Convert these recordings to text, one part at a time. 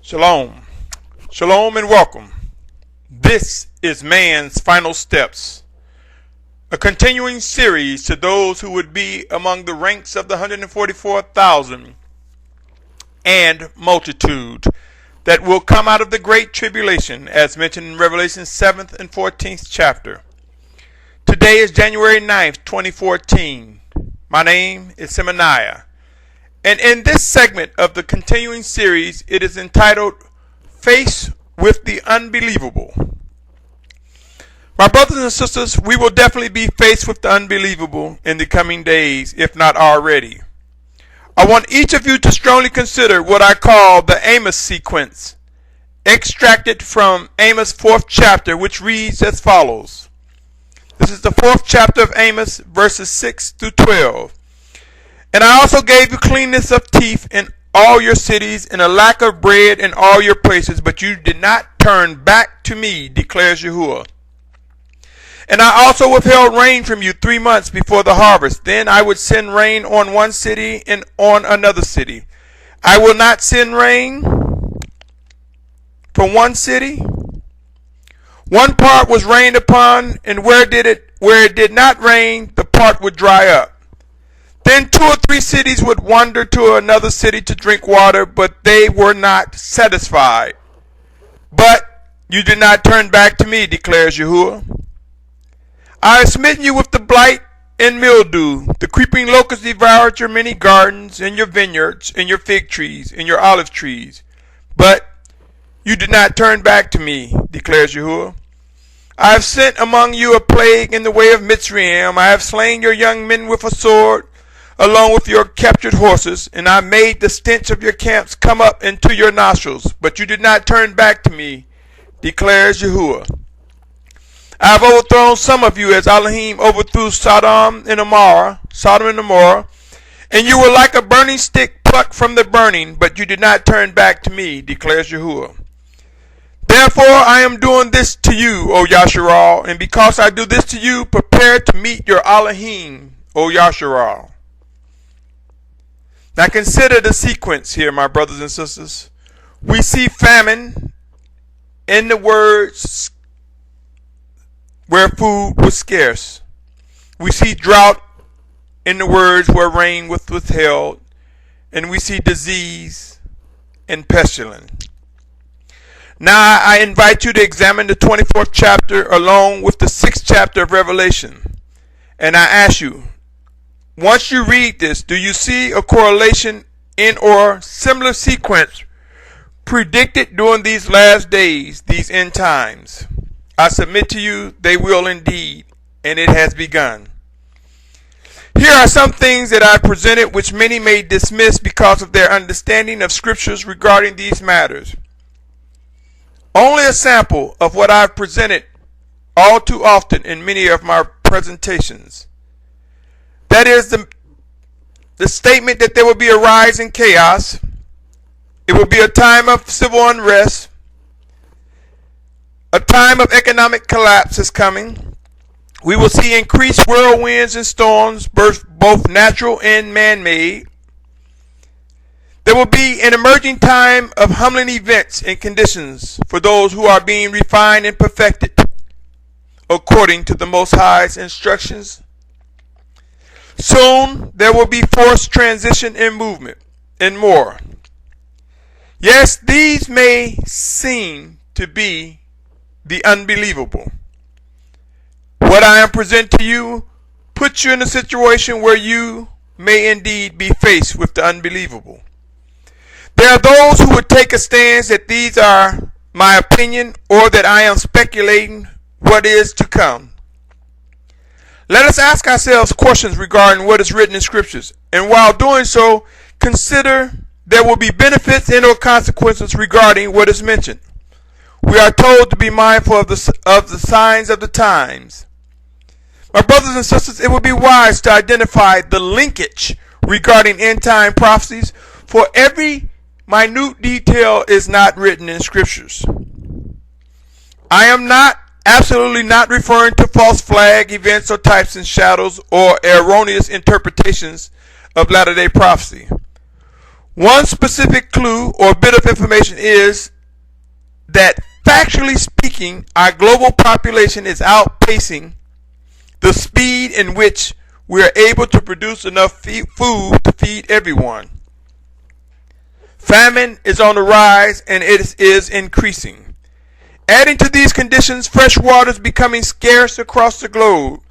Shalom. Shalom and welcome. This is Man's Final Steps, a continuing series to those who would be among the ranks of the 144,000 and multitude that will come out of the great tribulation, as mentioned in Revelation 7th and 14th chapter. Today is January 9th, 2014. My name is Symmanayah. And in this segment of the continuing series, it is entitled, Face with the Unbelievable. My brothers and sisters, we will definitely be faced with the unbelievable in the coming days, if not already. I want each of you to strongly consider what I call the Amos sequence, extracted from Amos' 4th chapter, which reads as follows. This is the 4th chapter of Amos, verses 6 through 12. And I also gave you cleanness of teeth in all your cities, and a lack of bread in all your places, but you did not turn back to me, declares Yahuwah. And I also withheld rain from you 3 months before the harvest. Then I would send rain on one city and on another city. I will not send rain from one city. One part was rained upon, and where it did not rain, the part would dry up. Then 2 or 3 cities would wander to another city to drink water, but they were not satisfied. But you did not turn back to me, declares Yahuwah. I have smitten you with the blight and mildew. The creeping locust devoured your many gardens, and your vineyards, and your fig trees, and your olive trees. But you did not turn back to me, declares Yahuwah. I have sent among you a plague in the way of Mitzrayim. I have slain your young men with a sword, along with your captured horses, and I made the stench of your camps come up into your nostrils, but you did not turn back to me, declares Yahuwah. I have overthrown some of you as Elohim overthrew Sodom and Amorah, and you were like a burning stick plucked from the burning, but you did not turn back to me, declares Yahuwah. Therefore I am doing this to you, O Yasharal, and because I do this to you, prepare to meet your Elohim, O Yasharal. Now consider the sequence here, my brothers and sisters. We see famine in the words where food was scarce. We see drought in the words where rain was withheld. And we see disease and pestilence. Now I invite you to examine the 24th chapter along with the 6th chapter of Revelation. And I ask you, once you read this, do you see a correlation in or similar sequence predicted during these last days, these end times? I submit to you, they will indeed, and it has begun. Here are some things that I presented which many may dismiss because of their understanding of scriptures regarding these matters. Only a sample of what I've presented all too often in many of my presentations. That is the statement that there will be a rise in chaos. It will be a time of civil unrest. A time of economic collapse is coming. We will see increased whirlwinds and storms, both natural and man-made. There will be an emerging time of humbling events and conditions for those who are being refined and perfected according to the Most High's instructions. Soon there will be forced transition and movement and more. Yes, these may seem to be the unbelievable. What I am presenting to you puts you in a situation where you may indeed be faced with the unbelievable. There are those who would take a stance that these are my opinion or that I am speculating what is to come. Let us ask ourselves questions regarding what is written in scriptures, and while doing so, consider there will be benefits and or consequences regarding what is mentioned. We are told to be mindful of the signs of the times. My brothers and sisters, it would be wise to identify the linkage regarding end time prophecies, for every minute detail is not written in scriptures. I am absolutely not referring to false flag events or types and shadows or erroneous interpretations of latter-day prophecy. One specific clue or bit of information is that, factually speaking, our global population is outpacing the speed in which we are able to produce enough food to feed everyone. Famine is on the rise and it is increasing. Adding to these conditions, fresh water is becoming scarce across the globe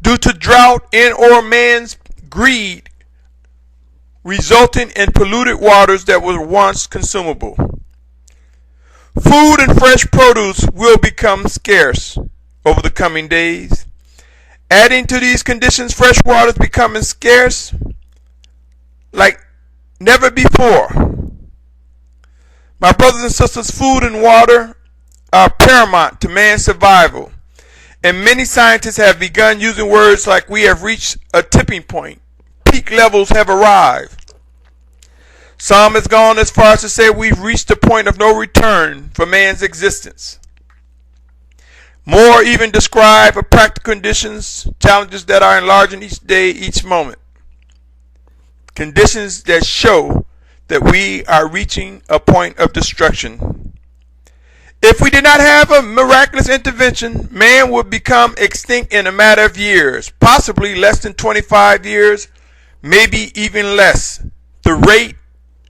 due to drought and or man's greed, resulting in polluted waters that were once consumable. Food and fresh produce will become scarce over the coming days. Adding to these conditions, fresh water is becoming scarce like never before. My brothers and sisters, food and water are paramount to man's survival, and many scientists have begun using words like we have reached a tipping point. Peak levels have arrived. Some has gone as far as to say we've reached the point of no return for man's existence. More even describe a practical conditions, challenges that are enlarging each day, each moment. Conditions that show that we are reaching a point of destruction. If we did not have a miraculous intervention, man would become extinct in a matter of years, possibly less than 25 years, maybe even less. The rate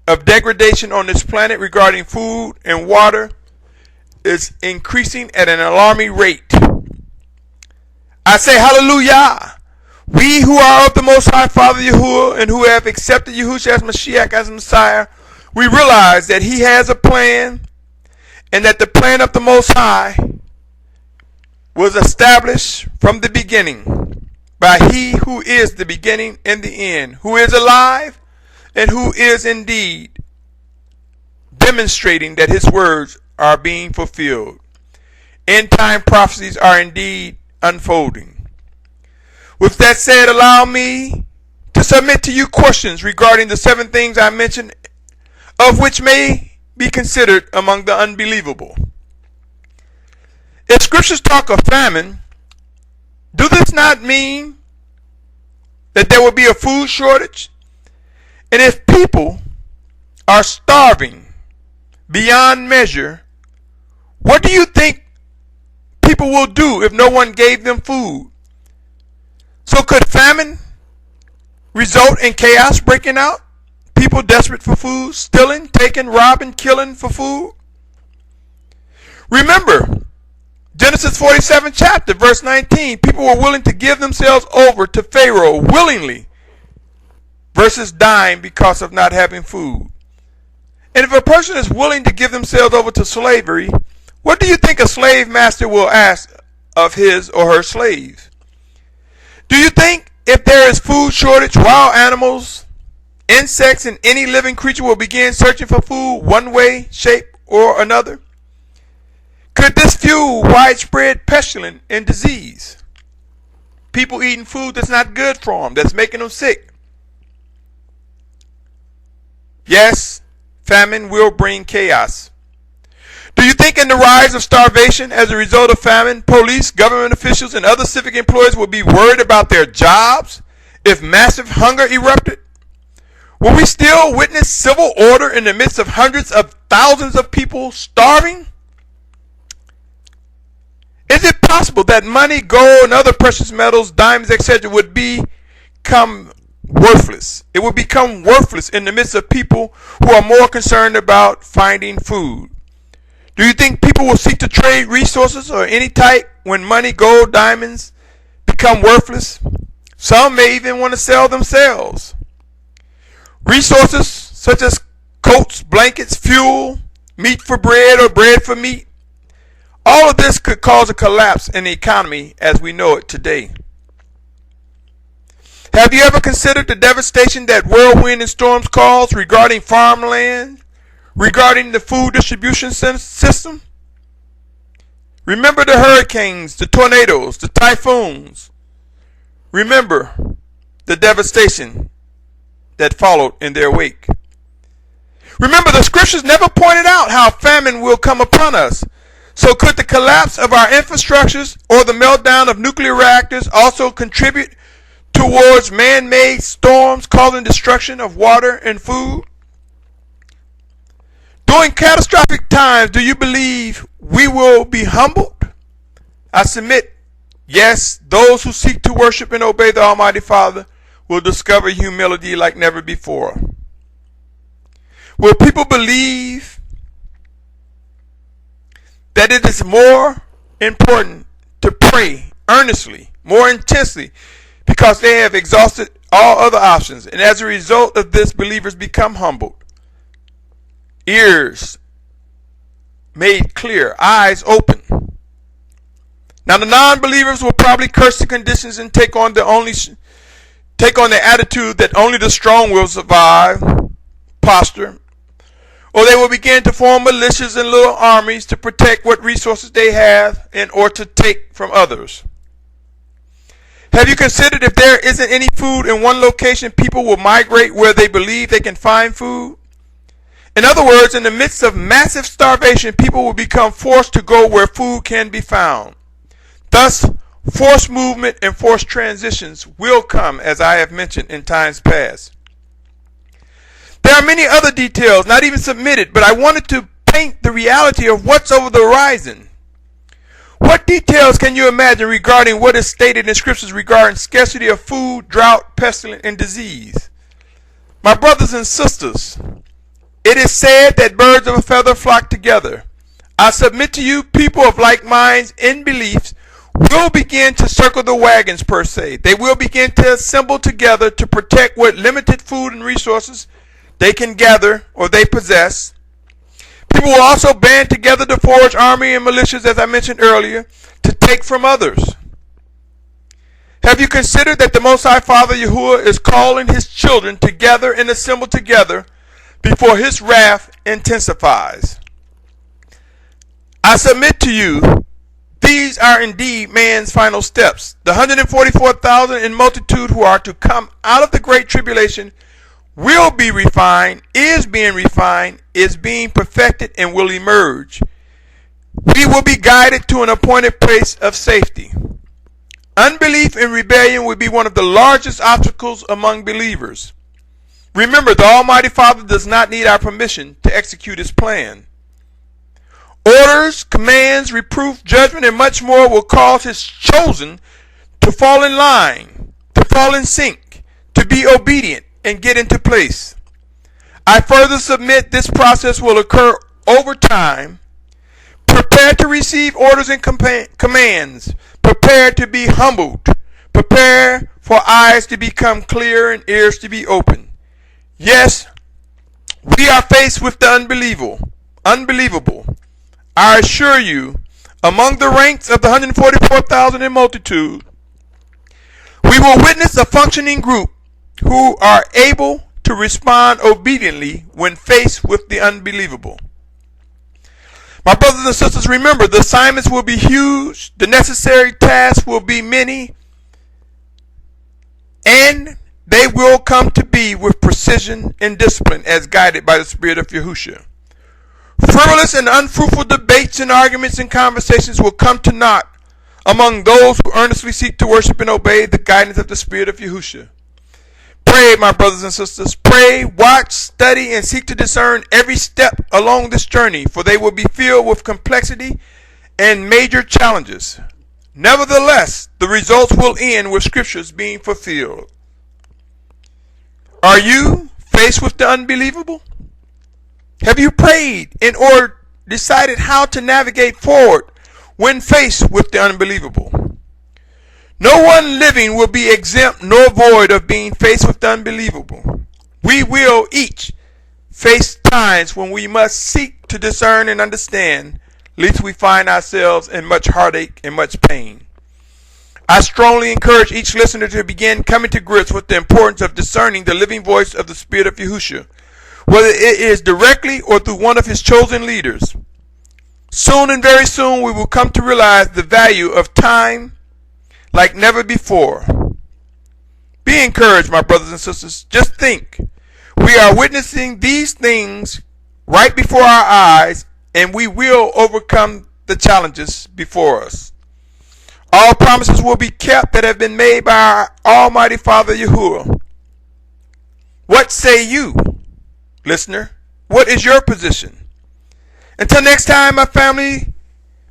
of degradation on this planet regarding food and water is increasing at an alarming rate. I say hallelujah. We who are of the Most High Father Yahuwah and who have accepted Yahushua as Mashiach as Messiah, we realize that He has a plan and that the plan of the Most High was established from the beginning by He who is the beginning and the end, who is alive and who is indeed demonstrating that His words are being fulfilled. End time prophecies are indeed unfolding. With that said, allow me to submit to you questions regarding the 7 things I mentioned, of which may be considered among the unbelievable. If scriptures talk of famine, do this not mean that there will be a food shortage? And if people are starving beyond measure, what do you think people will do if no one gave them food? So could famine result in chaos breaking out? People desperate for food, stealing, taking, robbing, killing for food? Remember, Genesis 47 chapter, verse 19, people were willing to give themselves over to Pharaoh willingly versus dying because of not having food. And if a person is willing to give themselves over to slavery, what do you think a slave master will ask of his or her slaves? Do you think if there is food shortage, wild animals, insects, and any living creature will begin searching for food one way, shape, or another? Could this fuel widespread pestilence and disease? People eating food that's not good for them, that's making them sick. Yes, famine will bring chaos. Do you think in the rise of starvation as a result of famine, police, government officials, and other civic employees will be worried about their jobs if massive hunger erupted? Will we still witness civil order in the midst of hundreds of thousands of people starving? Is it possible that money, gold, and other precious metals, diamonds, etc. would become worthless? It would become worthless in the midst of people who are more concerned about finding food. Do you think people will seek to trade resources or any type when money, gold, diamonds become worthless? Some may even want to sell themselves. Resources such as coats, blankets, fuel, meat for bread or bread for meat, all of this could cause a collapse in the economy as we know it today. Have you ever considered the devastation that whirlwind and storms cause regarding farmland, regarding the food distribution system? Remember the hurricanes, the tornadoes, the typhoons. Remember the devastation that followed in their wake. Remember, the scriptures never pointed out how famine will come upon us. So could the collapse of our infrastructures or the meltdown of nuclear reactors also contribute towards man-made storms causing destruction of water and food? During catastrophic times, do you believe we will be humbled? I submit, yes, those who seek to worship and obey the Almighty Father will discover humility like never before. Will people believe that it is more important to pray earnestly, more intensely, because they have exhausted all other options, and as a result of this, believers become humbled, ears made clear, eyes open. Now the non-believers will probably curse the conditions and take on the attitude that only the strong will survive posture, or they will begin to form militias and little armies to protect what resources they have and or to take from others. Have you considered if there isn't any food in one location, people will migrate where they believe they can find food? In other words, in the midst of massive starvation, people will become forced to go where food can be found. Thus, forced movement and forced transitions will come, as I have mentioned in times past. There are many other details not even submitted, but I wanted to paint the reality of what's over the horizon. What details can you imagine regarding what is stated in scriptures regarding scarcity of food, drought, pestilence, and disease? My brothers and sisters, it is said that birds of a feather flock together. I submit to you, people of like minds in beliefs will begin to circle the wagons per se. They will begin to assemble together to protect what limited food and resources they can gather or they possess. People will also band together to forge army and militias, as I mentioned earlier, to take from others. Have you considered that the Most High Father Yahuwah is calling his children together and assemble together before his wrath intensifies? I submit to you, these are indeed man's final steps. The 144,000 in multitude who are to come out of the great tribulation will be refined, is being perfected, and will emerge. We will be guided to an appointed place of safety. Unbelief and rebellion will be one of the largest obstacles among believers. Remember, the Almighty Father does not need our permission to execute his plan. Orders, commands, reproof, judgment, and much more will cause his chosen to fall in line, to fall in sync, to be obedient, and get into place. I further submit this process will occur over time. Prepare to receive orders and commands. Prepare to be humbled. Prepare for eyes to become clear and ears to be open. Yes, we are faced with the unbelievable. I assure you, among the ranks of the 144,000 in multitude, we will witness a functioning group who are able to respond obediently when faced with the unbelievable. My brothers and sisters, remember, the assignments will be huge, the necessary tasks will be many, and they will come to be with precision and discipline as guided by the Spirit of Yahushua. Frivolous and unfruitful debates and arguments and conversations will come to naught among those who earnestly seek to worship and obey the guidance of the Spirit of Yahushua. Pray, my brothers and sisters. Pray, watch, study, and seek to discern every step along this journey, for they will be filled with complexity and major challenges. Nevertheless, the results will end with scriptures being fulfilled. Are you faced with the unbelievable? Have you prayed or decided how to navigate forward when faced with the unbelievable? No one living will be exempt nor void of being faced with the unbelievable. We will each face times when we must seek to discern and understand, lest we find ourselves in much heartache and much pain. I strongly encourage each listener to begin coming to grips with the importance of discerning the living voice of the Spirit of Yahushua, whether it is directly or through one of his chosen leaders. Soon and very soon we will come to realize the value of time like never before. Be encouraged, my brothers and sisters. Just think, we are witnessing these things right before our eyes, and we will overcome the challenges before us. All promises will be kept that have been made by our Almighty Father Yahuwah. What say you, listener? What is your position? Until next time, my family,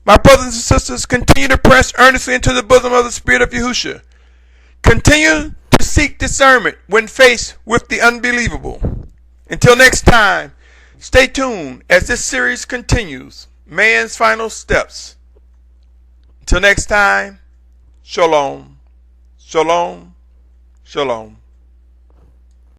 my brothers and sisters, continue to press earnestly into the bosom of the Spirit of Yahushua. Continue to seek discernment when faced with the unbelievable. Until next time, stay tuned as this series continues, Man's Final Steps. Until next time, shalom, shalom, shalom.